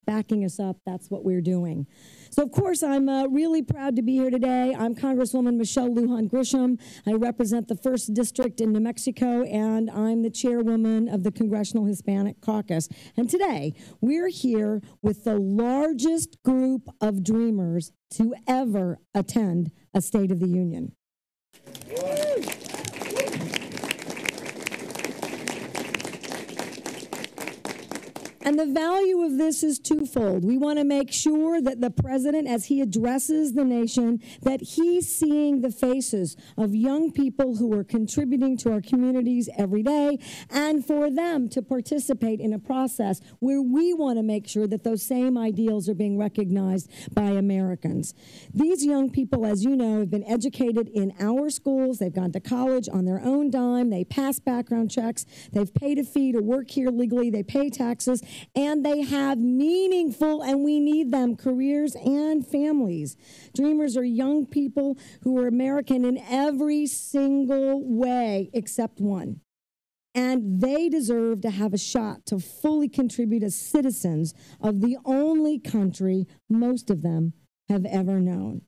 backing us up, that's what we're doing. So, of course, I'm really proud to be here today. I'm Congresswoman Michelle Lujan Grisham. I represent the 1st District in New Mexico, and I'm the chairwoman of the Congressional Hispanic Caucus. And today, we're here with the largest group of Dreamers to ever attend a State of the Union. And the value of this is twofold. We want to make sure that the president, as he addresses the nation, that he's seeing the faces of young people who are contributing to our communities every day, and for them to participate in a process where we want to make sure that those same ideals are being recognized by Americans. These young people, as you know, have been educated in our schools. They've gone to college on their own dime. They pass background checks. They've paid a fee to work here legally. They pay taxes. And they have meaningful, and we need them, careers and families. Dreamers are young people who are American in every single way except one. And they deserve to have a shot to fully contribute as citizens of the only country most of them have ever known.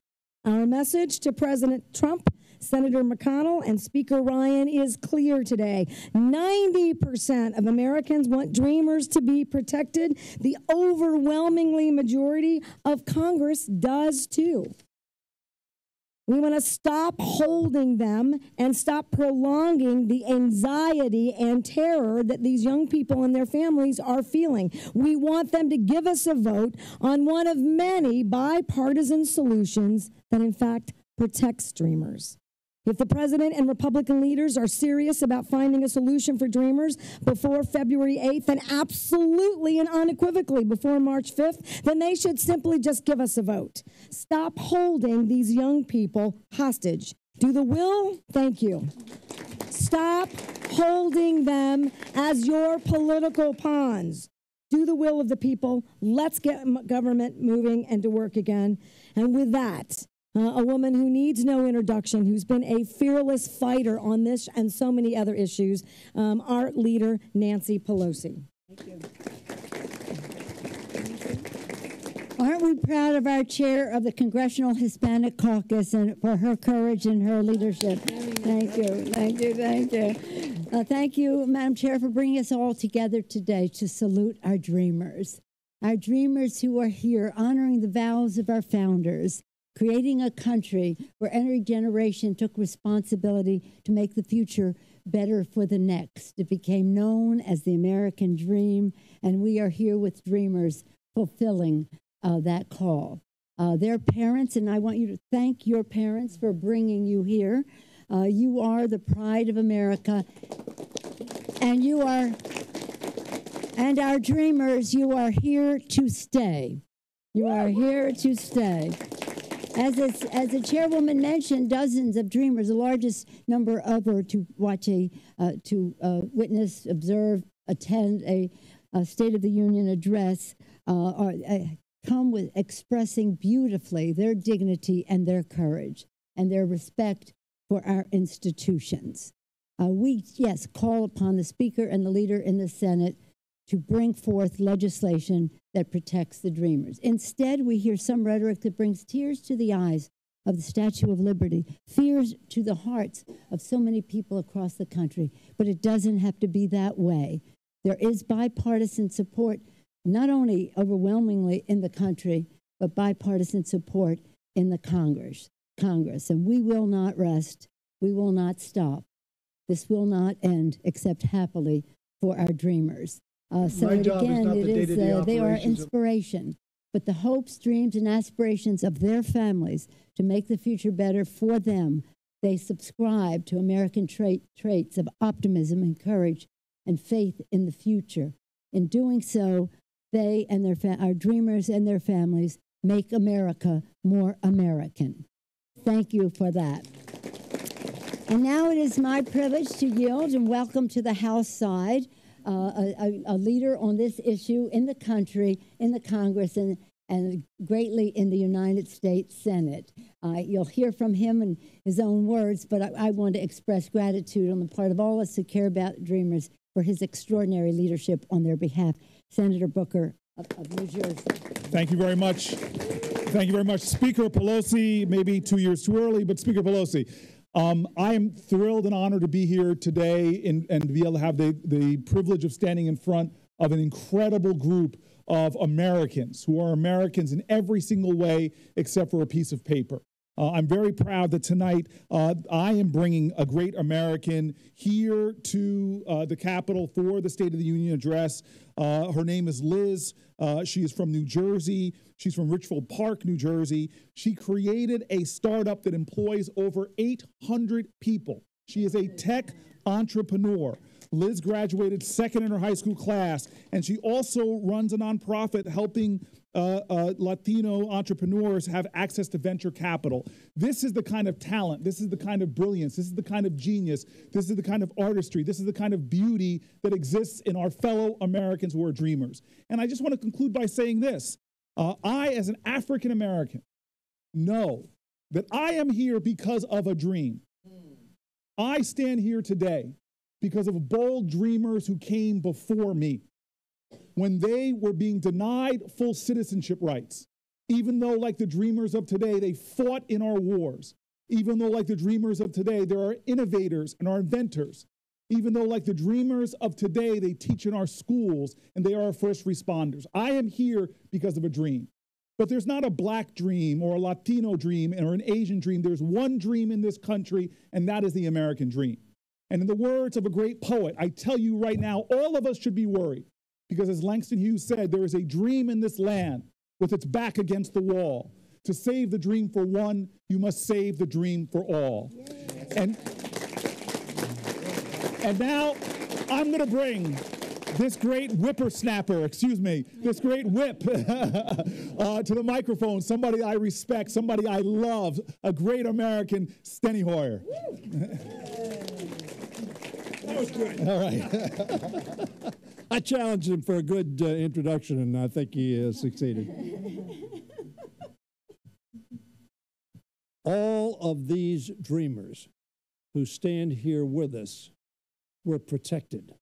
Our message to President Trump, Senator McConnell, and Speaker Ryan is clear today. 90% of Americans want Dreamers to be protected. The overwhelmingly majority of Congress does too. We want to stop holding them and stop prolonging the anxiety and terror that these young people and their families are feeling. We want them to give us a vote on one of many bipartisan solutions that, in fact, protects Dreamers. If the president and Republican leaders are serious about finding a solution for Dreamers before February 8th, and absolutely and unequivocally before March 5th, then they should simply just give us a vote. Stop holding these young people hostage. Do the will? Thank you. Stop holding them as your political pawns. Do the will of the people. Let's get government moving and to work again. And with that, a woman who needs no introduction, who's been a fearless fighter on this and so many other issues, our leader, Nancy Pelosi. Thank you. Aren't we proud of our chair of the Congressional Hispanic Caucus and for her courage and her leadership? Thank you, thank you, thank you. Thank you, Madam Chair, for bringing us all together today to salute our Dreamers who are here honoring the vows of our founders, creating a country where every generation took responsibility to make the future better for the next. It became known as the American dream, and we are here with Dreamers fulfilling that call. Their parents, and I want you to thank your parents for bringing you here. You are the pride of America, and and our Dreamers, you are here to stay. You are here to stay. As the chairwoman mentioned, dozens of Dreamers, the largest number ever to watch witness, observe, attend a State of the Union address, come with expressing beautifully their dignity and their courage and their respect for our institutions. We call upon the Speaker and the leader in the Senate to bring forth legislation that protects the Dreamers. Instead, we hear some rhetoric that brings tears to the eyes of the Statue of Liberty, fears to the hearts of so many people across the country. But it doesn't have to be that way. There is bipartisan support, not only overwhelmingly in the country, but bipartisan support in the Congress. And we will not rest. We will not stop. This will not end except happily for our Dreamers. So again, they are inspiration, but the hopes, dreams, and aspirations of their families to make the future better for them, they subscribe to American traits of optimism and courage and faith in the future. In doing so, they and our Dreamers and their families make America more American. Thank you for that. And now it is my privilege to yield and welcome to the House side a leader on this issue in the country, in the Congress, and greatly in the United States Senate. You'll hear from him in his own words, but I want to express gratitude on the part of all us who care about Dreamers for his extraordinary leadership on their behalf. Senator Booker, of New Jersey. Thank you very much. Thank you very much. Speaker Pelosi, maybe 2 years too early, but Speaker Pelosi, I am thrilled and honored to be here today and to be able to have the privilege of standing in front of an incredible group of Americans who are Americans in every single way except for a piece of paper. I'm very proud that tonight I am bringing a great American here to the Capitol for the State of the Union address. Her name is Liz. She is from New Jersey. She's from Richfield Park, New Jersey. She created a startup that employs over 800 people. She is a tech entrepreneur. Liz graduated second in her high school class, and she also runs a nonprofit helping Latino entrepreneurs have access to venture capital. This is the kind of talent, this is the kind of brilliance, this is the kind of genius, this is the kind of artistry, this is the kind of beauty that exists in our fellow Americans who are dreamers. And I just want to conclude by saying this. I, as an African American, know that I am here because of a dream. I stand here today because of bold dreamers who came before me when they were being denied full citizenship rights, even though, like the dreamers of today, they fought in our wars, even though, like the dreamers of today, there are innovators and our inventors, even though, like the dreamers of today, they teach in our schools and they are our first responders. I am here because of a dream. But there's not a black dream or a Latino dream or an Asian dream. There's one dream in this country, and that is the American dream. And in the words of a great poet, I tell you right now, all of us should be worried. Because as Langston Hughes said, there is a dream in this land with its back against the wall. To save the dream for one, you must save the dream for all. And now I'm going to bring this great whippersnapper, this great whip to the microphone, somebody I respect, somebody I love, a great American, Steny Hoyer. That was good. All right. I challenged him for a good introduction, and I think he succeeded. All of these dreamers who stand here with us were protected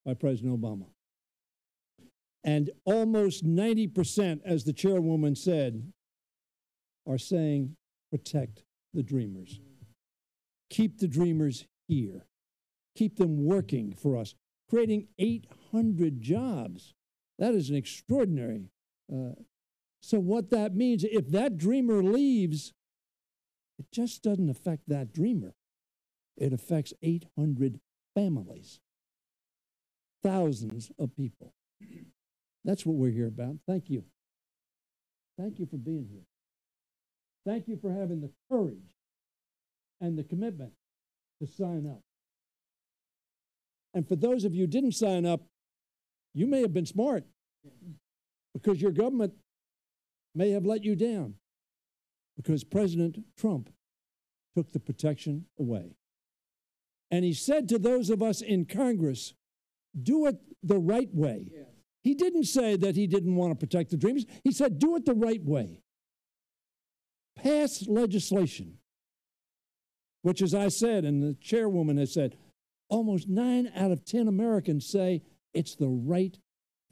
by President Obama. And almost 90%, as the chairwoman said, are saying, protect the dreamers. Keep the dreamers here. Keep them working for us, creating 800 jobs. That is an extraordinary. So what that means, if that dreamer leaves, it just doesn't affect that dreamer. It affects 800 families, thousands of people. That's what we're here about. Thank you. Thank you for being here. Thank you for having the courage and the commitment to sign up. And for those of you who didn't sign up, you may have been smart because your government may have let you down because President Trump took the protection away. And he said to those of us in Congress, do it the right way. Yeah. He didn't say that he didn't want to protect the dreamers. He said, do it the right way. Pass legislation, which, as I said, and the chairwoman has said, almost 9 out of 10 Americans say it's the right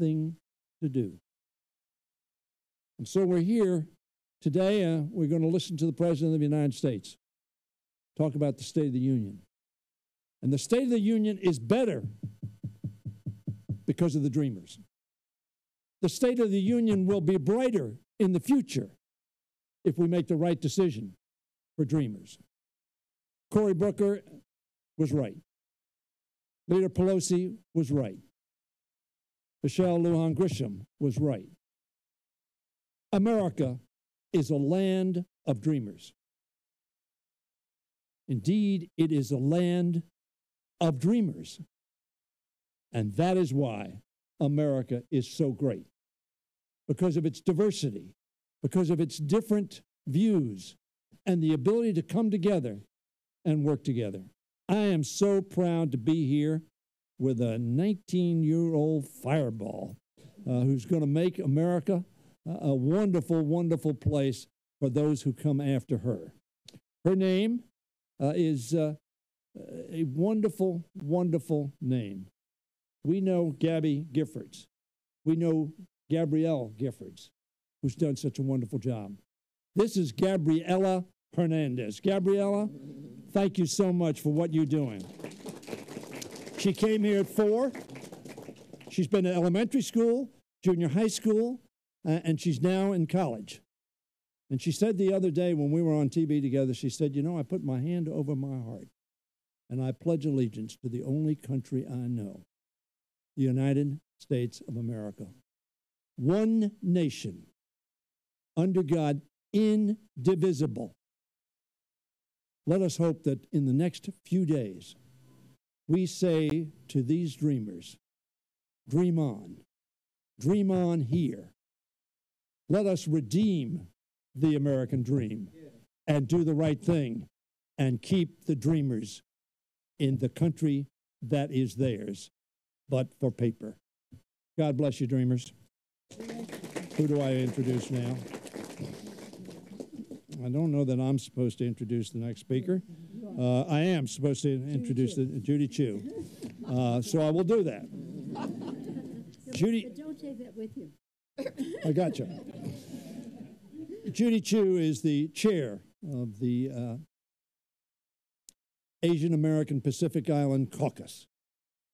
thing to do. And so we're here today. We're going to listen to the President of the United States talk about the State of the Union. And the State of the Union is better because of the dreamers. The State of the Union will be brighter in the future if we make the right decision for dreamers. Cory Booker was right. Leader Pelosi was right. Michelle Lujan Grisham was right. America is a land of dreamers. Indeed, it is a land of dreamers. And that is why America is so great. Because of its diversity, because of its different views, and the ability to come together and work together. I am so proud to be here with a 19-year-old fireball who's going to make America a wonderful, wonderful place for those who come after her. Her name is a wonderful, wonderful name. We know Gabby Giffords. We know Gabrielle Giffords, who's done such a wonderful job. This is Gabriela Hernandez. Gabriela, thank you so much for what you're doing. She came here at 4. She's been to elementary school, junior high school, and she's now in college. And she said the other day when we were on TV together, she said, you know, I put my hand over my heart and I pledge allegiance to the only country I know, the United States of America. One nation, under God, indivisible. Let us hope that in the next few days, we say to these dreamers, dream on here. Let us redeem the American dream and do the right thing and keep the dreamers in the country that is theirs, but for paper. God bless you, dreamers. Who do I introduce now? I don't know that I'm supposed to introduce the next speaker. I am supposed to introduce Judy Chu. So I will do that. Judy. But don't take that with you. I got you. Judy Chu is the chair of the Asian American Pacific Island Caucus,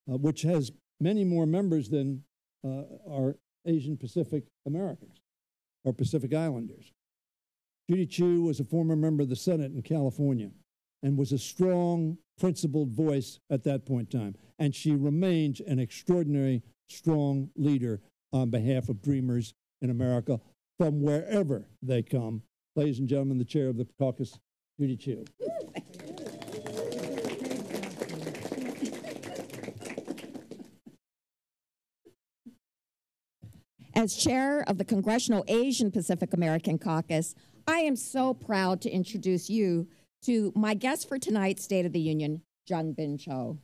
which has many more members than our Asian Pacific Americans or Pacific Islanders. Judy Chu was a former member of the Senate in California and was a strong, principled voice at that point in time. And she remains an extraordinary, strong leader on behalf of dreamers in America from wherever they come. Ladies and gentlemen, the chair of the caucus, Judy Chu. As chair of the Congressional Asian Pacific American Caucus, I am so proud to introduce you to my guest for tonight's State of the Union, Jung Bin Cho.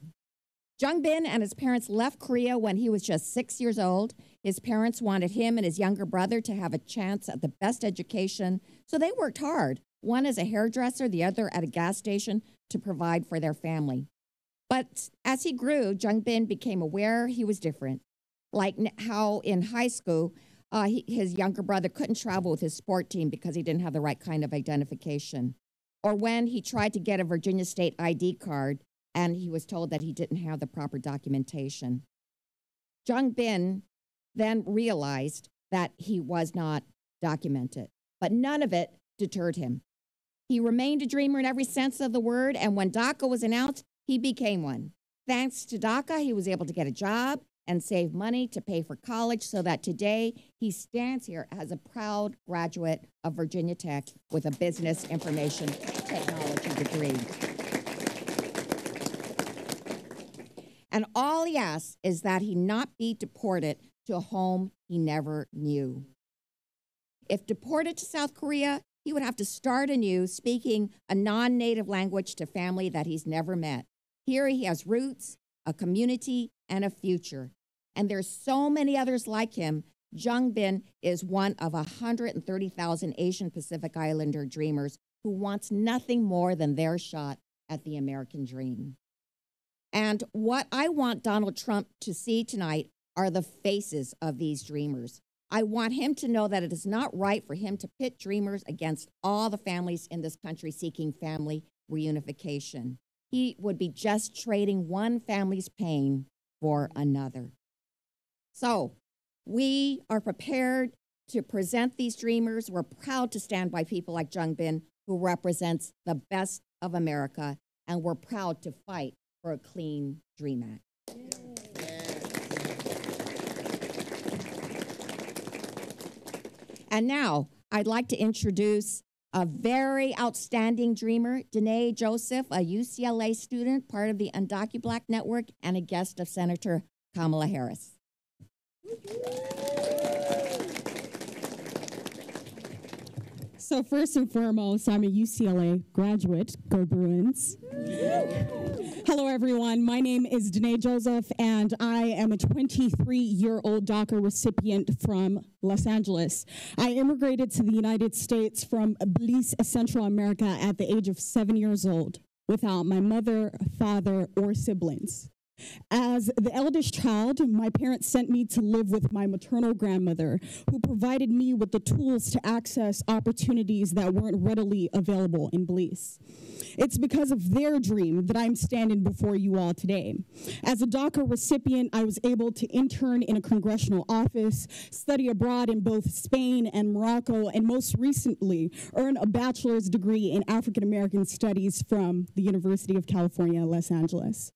Jung Bin and his parents left Korea when he was just 6 years old. His parents wanted him and his younger brother to have a chance at the best education, so they worked hard, one as a hairdresser, the other at a gas station, to provide for their family. But as he grew, Jung Bin became aware he was different. Like how in high school, his younger brother couldn't travel with his sport team because he didn't have the right kind of identification. Or when he tried to get a Virginia State ID card and he was told that he didn't have the proper documentation. Jung Bin then realized that he was not documented, but none of it deterred him. He remained a dreamer in every sense of the word, and when DACA was announced, he became one. Thanks to DACA, he was able to get a job and save money to pay for college so that today he stands here as a proud graduate of Virginia Tech with a business information technology degree. And all he asks is that he not be deported to a home he never knew. If deported to South Korea, he would have to start anew speaking a non-native language to family that he's never met. Here he has roots, a community, and a future. And there's so many others like him. Jung Bin is one of 130,000 Asian Pacific Islander dreamers who wants nothing more than their shot at the American dream. And what I want Donald Trump to see tonight are the faces of these dreamers. I want him to know that it is not right for him to pit dreamers against all the families in this country seeking family reunification. He would be just trading one family's pain for another. So we are prepared to present these dreamers. We're proud to stand by people like Jung Bin, who represents the best of America, and we're proud to fight for a clean Dream Act. And now I'd like to introduce a very outstanding dreamer, Danae Joseph, a UCLA student, part of the UndocuBlack Network, and a guest of Senator Kamala Harris. So first and foremost, I'm a UCLA graduate. Go Bruins. Hello, everyone. My name is Danae Joseph, and I am a 23-year-old DACA recipient from Los Angeles. I immigrated to the United States from Belize, Central America at the age of 7 years old, without my mother, father, or siblings. As the eldest child, my parents sent me to live with my maternal grandmother, who provided me with the tools to access opportunities that weren't readily available in Belize. It's because of their dream that I'm standing before you all today. As a DACA recipient, I was able to intern in a congressional office, study abroad in both Spain and Morocco, and most recently, earn a bachelor's degree in African American Studies from the University of California, Los Angeles.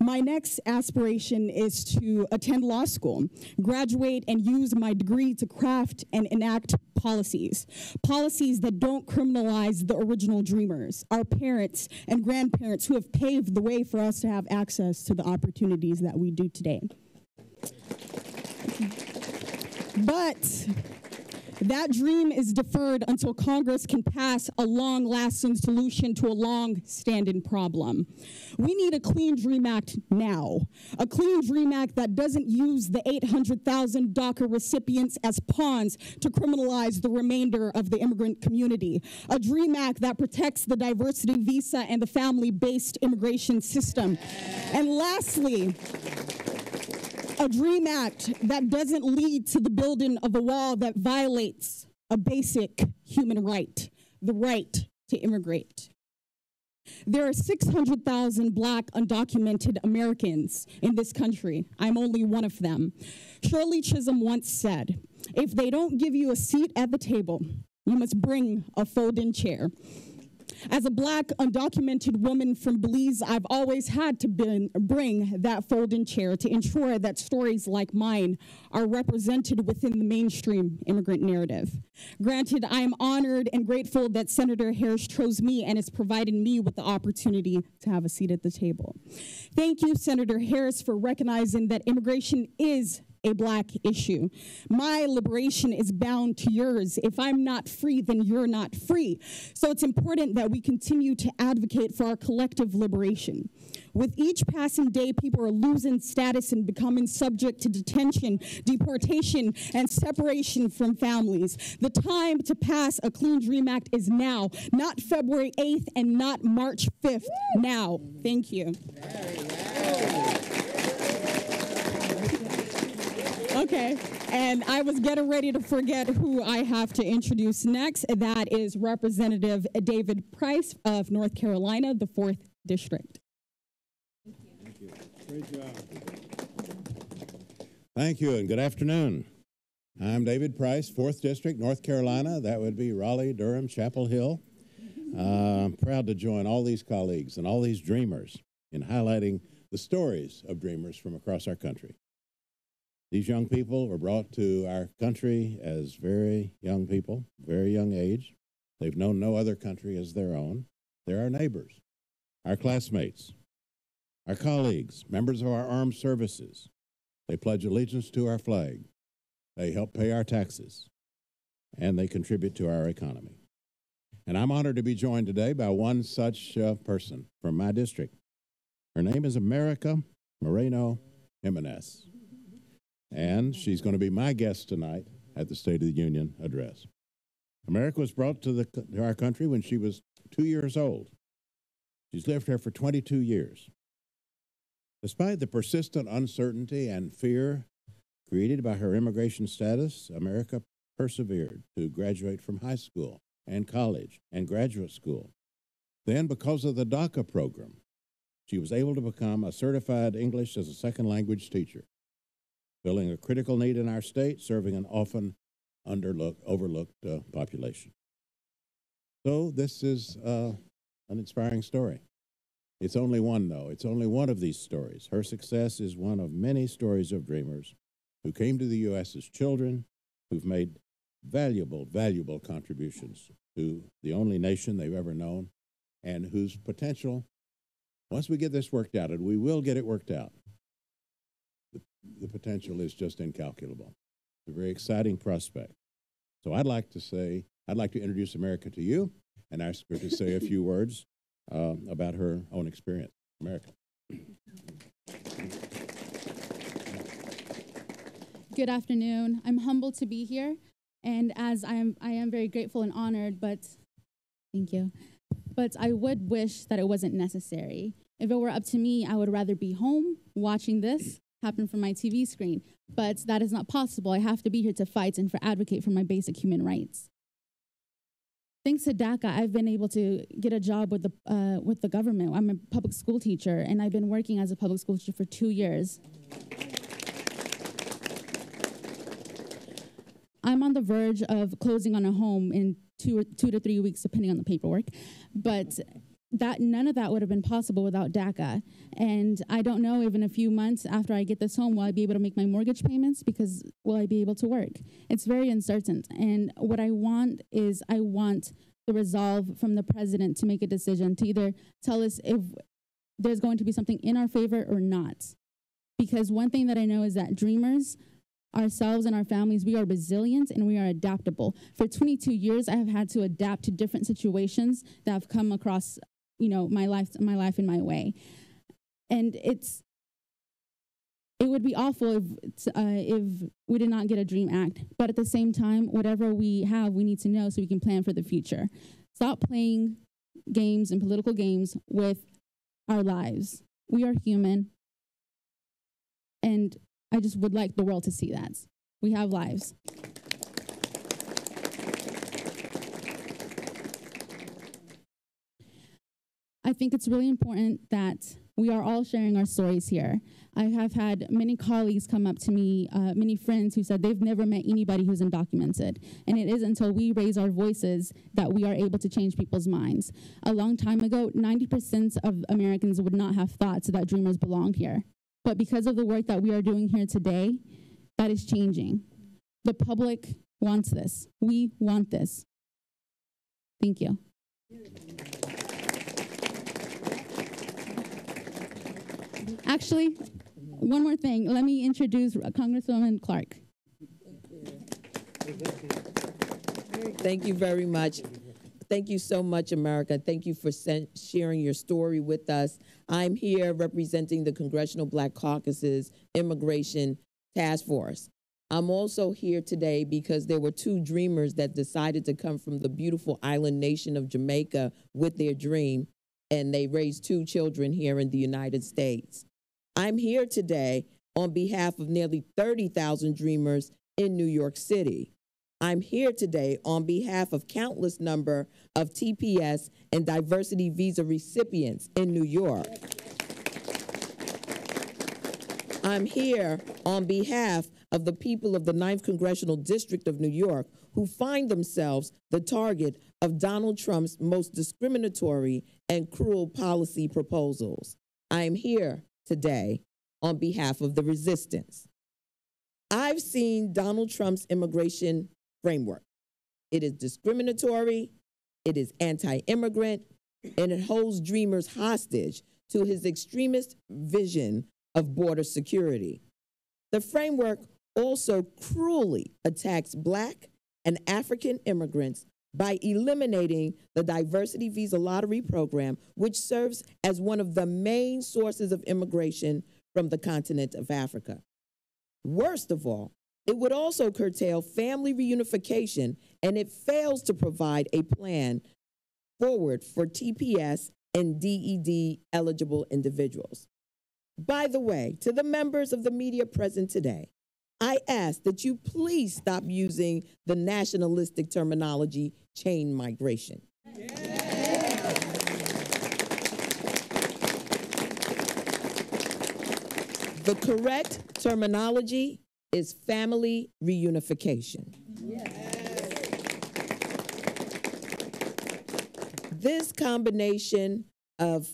My next aspiration is to attend law school, graduate, and use my degree to craft and enact policies that don't criminalize the original dreamers, our parents and grandparents who have paved the way for us to have access to the opportunities that we do today. But that dream is deferred until Congress can pass a long-lasting solution to a long-standing problem. We need a Clean Dream Act now, a Clean Dream Act that doesn't use the 800,000 DACA recipients as pawns to criminalize the remainder of the immigrant community, a Dream Act that protects the diversity visa and the family-based immigration system. And lastly, a Dream Act that doesn't lead to the building of a wall that violates a basic human right, the right to immigrate. There are 600,000 Black undocumented Americans in this country. I'm only one of them. Shirley Chisholm once said, "If they don't give you a seat at the table, you must bring a fold-in chair." As a Black undocumented woman from Belize, I've always had to bring that folding chair to ensure that stories like mine are represented within the mainstream immigrant narrative. Granted, I am honored and grateful that Senator Harris chose me and has provided me with the opportunity to have a seat at the table. Thank you, Senator Harris, for recognizing that immigration is a Black issue. My liberation is bound to yours. If I'm not free, then you're not free. So it's important that we continue to advocate for our collective liberation. With each passing day, people are losing status and becoming subject to detention, deportation, and separation from families. The time to pass a Clean Dream Act is now, not February 8th and not March 5th, now. Thank you. Okay, and I was getting ready to forget who I have to introduce next. That is Representative David Price of North Carolina, the 4th District. Thank you. Great job. Thank you, and good afternoon. I'm David Price, 4th District, North Carolina. That would be Raleigh, Durham, Chapel Hill. I'm proud to join all these colleagues and all these dreamers in highlighting the stories of dreamers from across our country. These young people were brought to our country as very young people, very young age. They've known no other country as their own. They're our neighbors, our classmates, our colleagues, members of our armed services. They pledge allegiance to our flag. They help pay our taxes, and they contribute to our economy. And I'm honored to be joined today by one such person from my district. Her name is America Moreno Jimenez. And she's going to be my guest tonight at the State of the Union address. America was brought to our country when she was 2 years old. She's lived here for 22 years. Despite the persistent uncertainty and fear created by her immigration status, America persevered to graduate from high school and college and graduate school. Then, because of the DACA program, she was able to become a certified English as a second language teacher, filling a critical need in our state, serving an often overlooked population. So this is an inspiring story. It's only one, though. It's only one of these stories. Her success is one of many stories of dreamers who came to the U.S. as children, who've made valuable, valuable contributions to the only nation they've ever known, and whose potential, once we get this worked out, and we will get it worked out, the potential is just incalculable. It's a very exciting prospect. So I'd like to introduce America to you and ask her to say a few words about her own experience. America. Good afternoon. I'm humbled to be here, and as I am very grateful and honored, but thank you. But I would wish that it wasn't necessary. If it were up to me, I would rather be home watching this happen from my TV screen. But that is not possible. I have to be here to fight and advocate for my basic human rights. Thanks to DACA, I've been able to get a job with the government. I'm a public school teacher, and I've been working as a public school teacher for 2 years. I'm on the verge of closing on a home in 2 to 3 weeks, depending on the paperwork. But none of that would have been possible without DACA. And I don't know if in a few months after I get this home, will I be able to make my mortgage payments, because will I be able to work? It's very uncertain. And what I want is I want the resolve from the president to make a decision, to either tell us if there's going to be something in our favor or not. Because one thing that I know is that dreamers, ourselves and our families, we are resilient and we are adaptable. For 22 years, I have had to adapt to different situations that have come across, my life in my way. And it would be awful if we did not get a DREAM Act. But at the same time, whatever we have, we need to know so we can plan for the future. Stop playing games and political games with our lives. We are human. And I just would like the world to see that. We have lives. I think it's really important that we are all sharing our stories here. I have had many colleagues come up to me, many friends who said they've never met anybody who's undocumented. And it is until we raise our voices that we are able to change people's minds. A long time ago, 90% of Americans would not have thought that dreamers belonged here. But because of the work that we are doing here today, that is changing. The public wants this. We want this. Thank you. Actually, one more thing. Let me introduce Congresswoman Clark. Thank you very much. Thank you so much, America. Thank you for sharing your story with us. I'm here representing the Congressional Black Caucus's Immigration Task Force. I'm also here today because there were two dreamers that decided to come from the beautiful island nation of Jamaica with their dream, and they raised 2 children here in the United States. I'm here today on behalf of nearly 30,000 dreamers in New York City. I'm here today on behalf of countless number of TPS and diversity visa recipients in New York. I'm here on behalf of the people of the 9th Congressional District of New York who find themselves the target of Donald Trump's most discriminatory and cruel policy proposals. I am here today on behalf of the resistance. I've seen Donald Trump's immigration framework. It is discriminatory, it is anti-immigrant, and it holds dreamers hostage to his extremist vision of border security. The framework also cruelly attacks Black and African immigrants by eliminating the diversity visa lottery program, which serves as one of the main sources of immigration from the continent of Africa. Worst of all, it would also curtail family reunification, and it fails to provide a plan forward for TPS and DED eligible individuals. By the way, to the members of the media present today, I ask that you please stop using the nationalistic terminology, chain migration. The correct terminology is family reunification. This combination of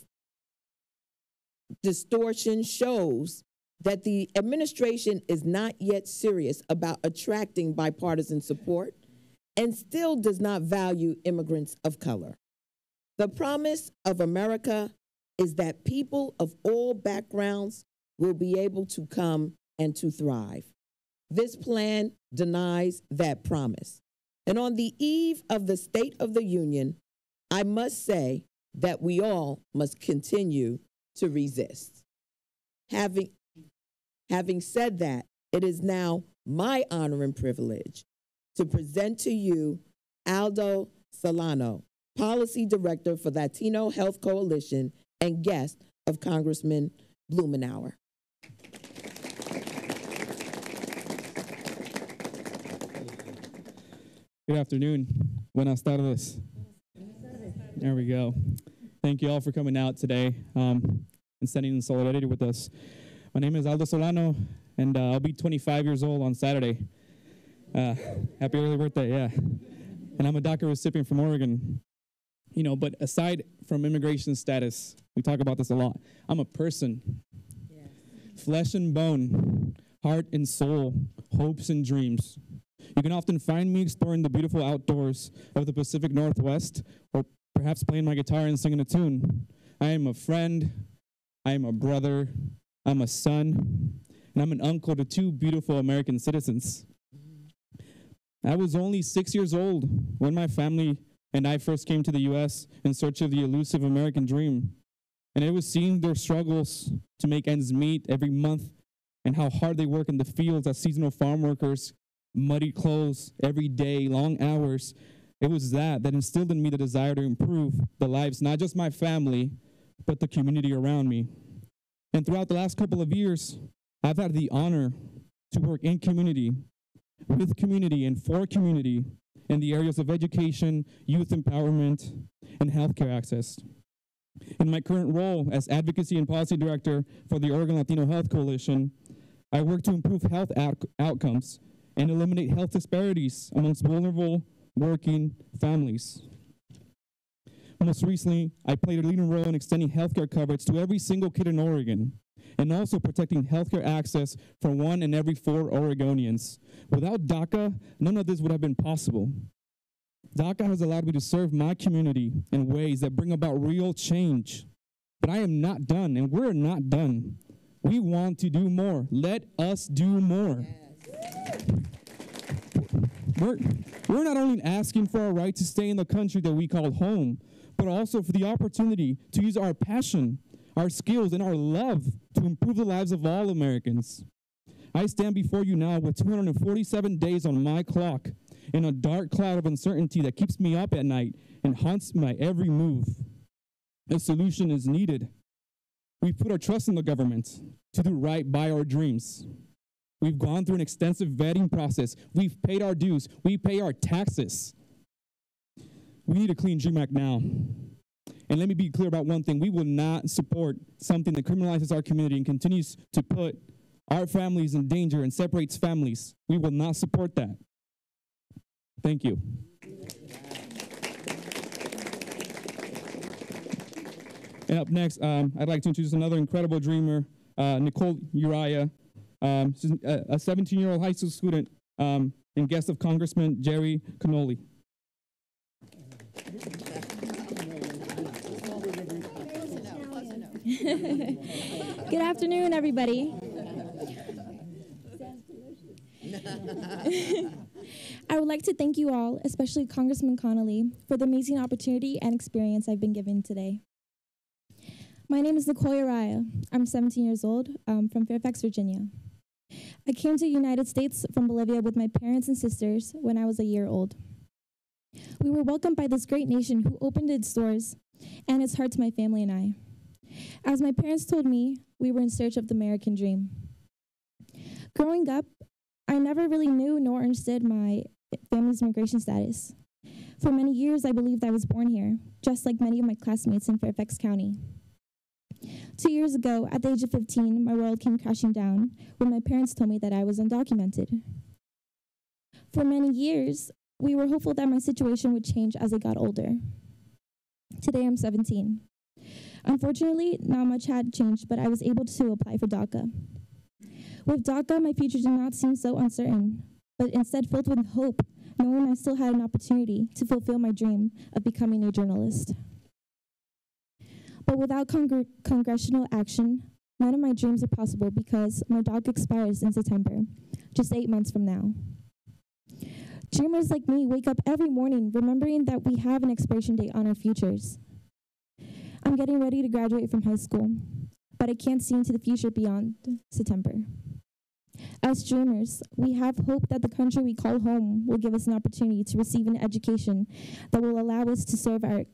distortion shows that the administration is not yet serious about attracting bipartisan support and still does not value immigrants of color. The promise of America is that people of all backgrounds will be able to come and to thrive. This plan denies that promise. And on the eve of the State of the Union, I must say that we all must continue to resist. Having said that, it is now my honor and privilege to present to you Aldo Solano, Policy Director for Latino Health Coalition and guest of Congressman Blumenauer. Good afternoon. Buenas tardes. There we go. Thank you all for coming out today and standing in solidarity with us. My name is Aldo Solano, and I'll be 25 years old on Saturday. Happy early birthday, yeah. And I'm a DACA recipient from Oregon. You know, but aside from immigration status, we talk about this a lot. I'm a person. Yes. Flesh and bone, heart and soul, hopes and dreams. You can often find me exploring the beautiful outdoors of the Pacific Northwest, or perhaps playing my guitar and singing a tune. I am a friend, I am a brother, I'm a son, and I'm an uncle to two beautiful American citizens. I was only 6 years old when my family and I first came to the U.S. in search of the elusive American dream. And it was seeing their struggles to make ends meet every month and how hard they work in the fields as seasonal farm workers, muddy clothes every day, long hours. It was that instilled in me the desire to improve the lives, not just my family, but the community around me. And throughout the last couple of years, I've had the honor to work in community, with community, and for community in the areas of education, youth empowerment, and healthcare access. In my current role as Advocacy and Policy Director for the Oregon Latino Health Coalition, I work to improve health outcomes and eliminate health disparities amongst vulnerable working families. Most recently, I played a leading role in extending healthcare coverage to every single kid in Oregon, and also protecting healthcare access for 1 in every 4 Oregonians. Without DACA, none of this would have been possible. DACA has allowed me to serve my community in ways that bring about real change. But I am not done, and we're not done. We want to do more. Let us do more. We're not only asking for a right to stay in the country that we call home, but also for the opportunity to use our passion, our skills, and our love to improve the lives of all Americans. I stand before you now with 247 days on my clock in a dark cloud of uncertainty that keeps me up at night and haunts my every move. A solution is needed. We've put our trust in the government to do right by our dreams. We've gone through an extensive vetting process. We've paid our dues. We pay our taxes. We need a Clean Dream Act now. And let me be clear about one thing. We will not support something that criminalizes our community and continues to put our families in danger and separates families. We will not support that. Thank you. And up next, I'd like to introduce another incredible dreamer, Nicole Uriah. She's a 17-year-old high school student and guest of Congressman Jerry Cannoli. Good afternoon, everybody. I would like to thank you all, especially Congressman Connolly, for the amazing opportunity and experience I've been given today. My name is Nicole Uriah. I'm 17 years old, from Fairfax, Virginia. I came to the United States from Bolivia with my parents and sisters when I was a year old. We were welcomed by this great nation who opened its doors and its heart to my family and I. As my parents told me, we were in search of the American dream. Growing up, I never really knew nor understood my family's immigration status. For many years, I believed I was born here, just like many of my classmates in Fairfax County. 2 years ago, at the age of 15, my world came crashing down when my parents told me that I was undocumented. For many years, we were hopeful that my situation would change as I got older. Today, I'm 17. Unfortunately, not much had changed, but I was able to apply for DACA. With DACA, my future did not seem so uncertain, but instead filled with hope, knowing I still had an opportunity to fulfill my dream of becoming a journalist. But without congressional action, none of my dreams are possible because my DACA expires in September, just 8 months from now. Dreamers like me wake up every morning remembering that we have an expiration date on our futures. I'm getting ready to graduate from high school, but I can't see into the future beyond September. As dreamers, we have hope that the country we call home will give us an opportunity to receive an education that will allow us to serve our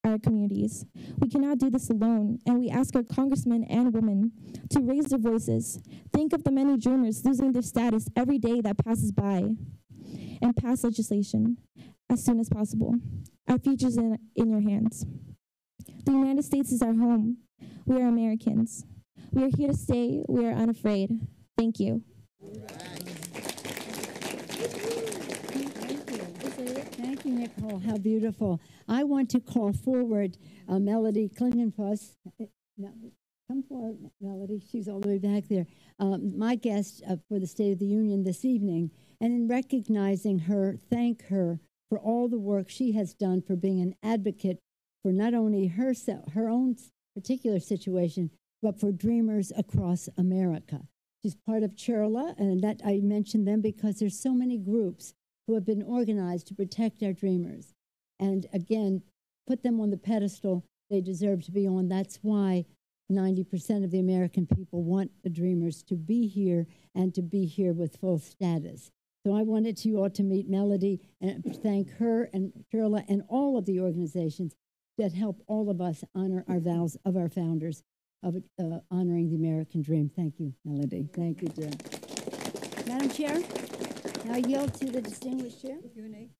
our communities. We cannot do this alone, and we ask our congressmen and women to raise their voices. Think of the many dreamers losing their status every day that passes by, and pass legislation as soon as possible. Our future is in your hands. The United States is our home. We are Americans. We are here to stay. We are unafraid. Thank you. Thank you, Nicole. How beautiful. I want to call forward Melody Klingenfuss. Come forward, Melody. She's all the way back there. My guest for the State of the Union this evening. And in recognizing her, thank her for all the work she has done for being an advocate for not only herself, her own particular situation, but for dreamers across America. She's part of CHIRLA, and that I mentioned them because there's so many groups who have been organized to protect our dreamers. And again, put them on the pedestal they deserve to be on. That's why 90% of the American people want the dreamers to be here and to be here with full status. So I wanted you all to meet Melody and thank her and CHIRLA and all of the organizations that help all of us honor our vows of our founders of honoring the American dream. Thank you, Melody. Thank you, Jim. Madam Chair, now yield to the distinguished chair. Q&A.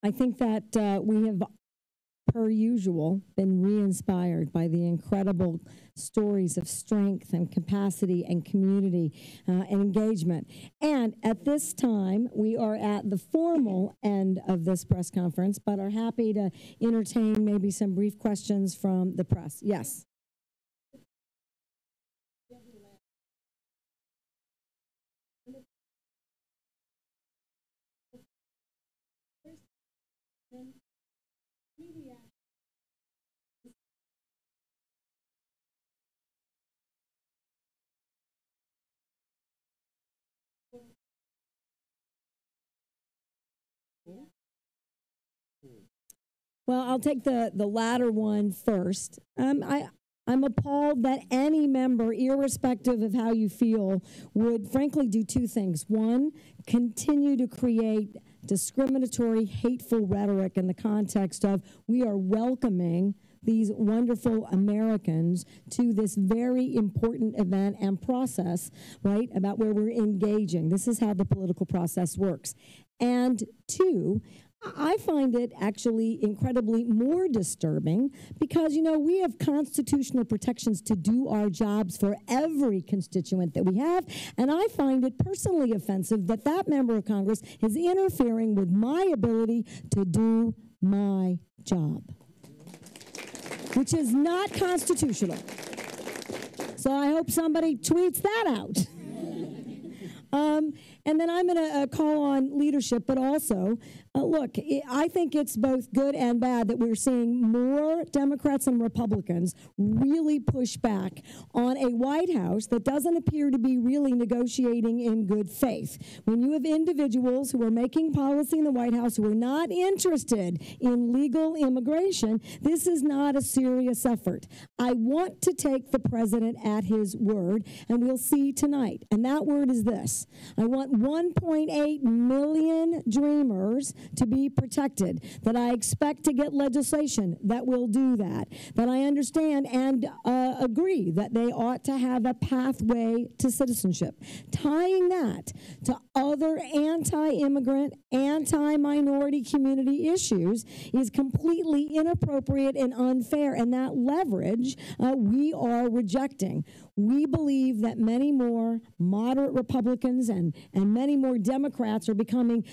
I think that we have, per usual, been re-inspired by the incredible stories of strength and capacity and community and engagement. And at this time, we are at the formal end of this press conference, but are happy to entertain maybe some brief questions from the press. Yes. Well, I'll take the latter one first. I'm appalled that any member, irrespective of how you feel, would frankly do two things. One, continue to create discriminatory, hateful rhetoric in the context of we are welcoming these wonderful Americans to this very important event and process, right, about where we're engaging. This is how the political process works. And two, I find it actually incredibly more disturbing because, you know, we have constitutional protections to do our jobs for every constituent that we have, and I find it personally offensive that that member of Congress is interfering with my ability to do my job, which is not constitutional. So I hope somebody tweets that out. And then I'm going to call on leadership, but also, look, I think it's both good and bad that we're seeing more Democrats and Republicans really push back on a White House that doesn't appear to be really negotiating in good faith. When you have individuals who are making policy in the White House who are not interested in legal immigration, this is not a serious effort. I want to take the president at his word, and we'll see tonight. And that word is this. I want 1.8 million dreamers to be protected, that I expect to get legislation that will do that I understand and agree that they ought to have a pathway to citizenship. Tying that to other anti-immigrant, anti-minority community issues is completely inappropriate and unfair, and that leverage we are rejecting. We believe that many more moderate Republicans and many more Democrats are becoming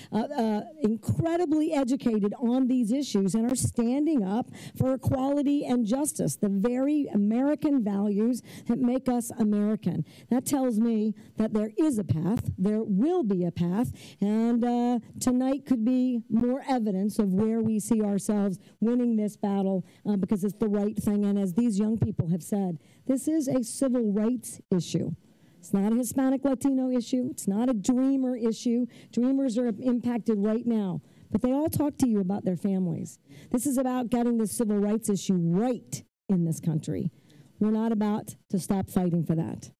incredibly educated on these issues and are standing up for equality and justice, the very American values that make us American. That tells me that there is a path, there will be a path, and tonight could be more evidence of where we see ourselves winning this battle because it's the right thing. And as these young people have said, this is a civil rights issue. It's not a Hispanic Latino issue. It's not a dreamer issue. Dreamers are impacted right now, but they all talk to you about their families. This is about getting the civil rights issue right in this country. We're not about to stop fighting for that.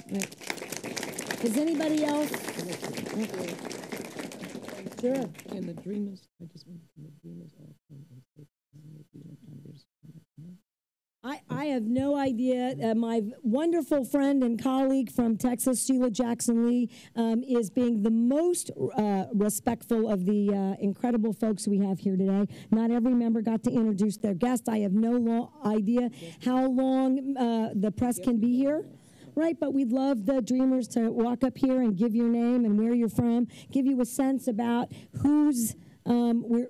Right. Does anybody else? Sure. And the Dreamers, I just want to the Dreamers all come and say, I have no idea. My wonderful friend and colleague from Texas, Sheila Jackson Lee, is being the most respectful of the incredible folks we have here today. Not every member got to introduce their guest. I have no idea how long the press can be here. Right, but we'd love the Dreamers to walk up here and give your name and where you're from, give you a sense about who's, we're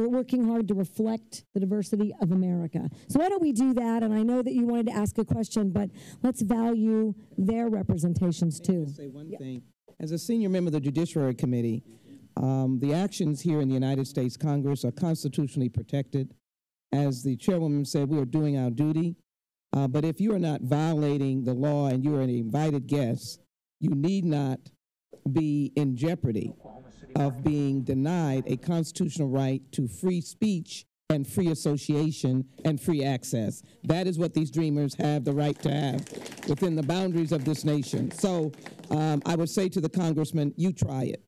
working hard to reflect the diversity of America. So why don't we do that? And I know that you wanted to ask a question, but let's value their representations too. Say one thing. As a senior member of the Judiciary Committee, the actions here in the United States Congress are constitutionally protected. As the chairwoman said, we are doing our duty. But if you are not violating the law and you are an invited guest, you need not be in jeopardy of being denied a constitutional right to free speech and free association and free access. That is what these Dreamers have the right to have within the boundaries of this nation. So I would say to the congressman, you try it.